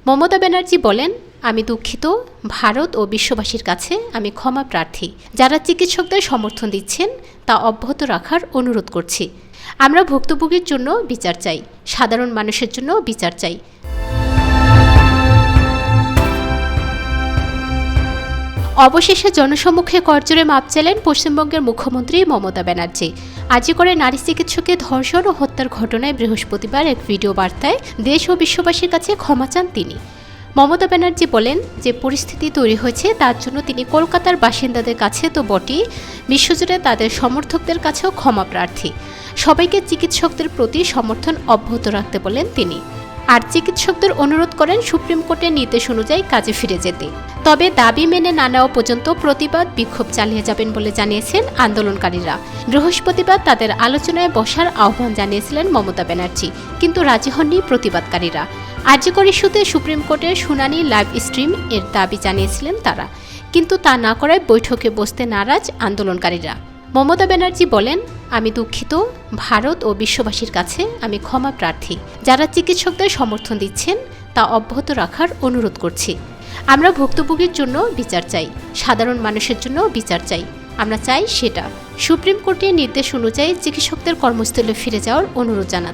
মমতা ব্যানার্জি বলেন, আমি দুঃখিত, ভারত ও বিশ্ববাসীর কাছে আমি ক্ষমা প্রার্থী। যারা চিকিৎসকদের সমর্থন দিচ্ছেন তা অব্যাহত রাখার অনুরোধ করছি। আমরা ভুক্তভোগীর জন্য বিচার চাই, সাধারণ মানুষের জন্য বিচার চাই। অবশেষে জনসম্মুখে করজোড়ে মাপ চাইলেন পশ্চিমবঙ্গের মুখ্যমন্ত্রী মমতা ব্যানার্জি। আজিকরে নারী চিকিৎসকের ধর্ষণ ও হত্যার ঘটনায় বৃহস্পতিবার এক ভিডিও বার্তায় দেশ ও বিশ্ববাসীর কাছে ক্ষমা চান তিনি। মমতা ব্যানার্জি বলেন, যে পরিস্থিতি তৈরি হয়েছে তার জন্য তিনি কলকাতার বাসিন্দাদের কাছে তো বটেই, বিশ্বজুড়ে তাদের সমর্থকদের কাছেও ক্ষমা প্রার্থী। সবাইকে চিকিৎসকদের প্রতি সমর্থন অব্যাহত রাখতে বলেন তিনি। আর চিকিৎসকদের অনুরোধ করেন সুপ্রিম কোর্টের নির্দেশ অনুযায়ী কাজে ফিরে যেতে। তবে দাবি মেনে না নেওয়া পর্যন্ত প্রতিবাদ বিক্ষোভ চালিয়ে যাবেন বলে জানিয়েছেন আন্দোলনকারীরা। বৃহস্পতিবার তাদের আলোচনায় বসার আহ্বান জানিয়েছিলেন মমতা ব্যানার্জি, কিন্তু রাজি হননি প্রতিবাদকারীরা। আরজিকর ইস্যুতে সুপ্রিম কোর্টের শুনানি লাইভ স্ট্রিম এর দাবি জানিয়েছিলেন তারা, কিন্তু তা না করায় বৈঠকে বসতে নারাজ আন্দোলনকারীরা। মমতা ব্যানার্জি বলেন, আমি দুঃখিত, ভারত ও বিশ্ববাসীর কাছে আমি ক্ষমা প্রার্থী। যারা চিকিৎসকদের সমর্থন দিচ্ছেন তা অব্যাহত রাখার অনুরোধ করছি। আমরা ভুক্তভোগীর জন্য বিচার চাই, সাধারণ মানুষের জন্য বিচার চাই। আমরা চাই সেটা সুপ্রিম কোর্টের নির্দেশ অনুযায়ী চিকিৎসকদের কর্মস্থলে ফিরে যাওয়ার অনুরোধ জানাতে।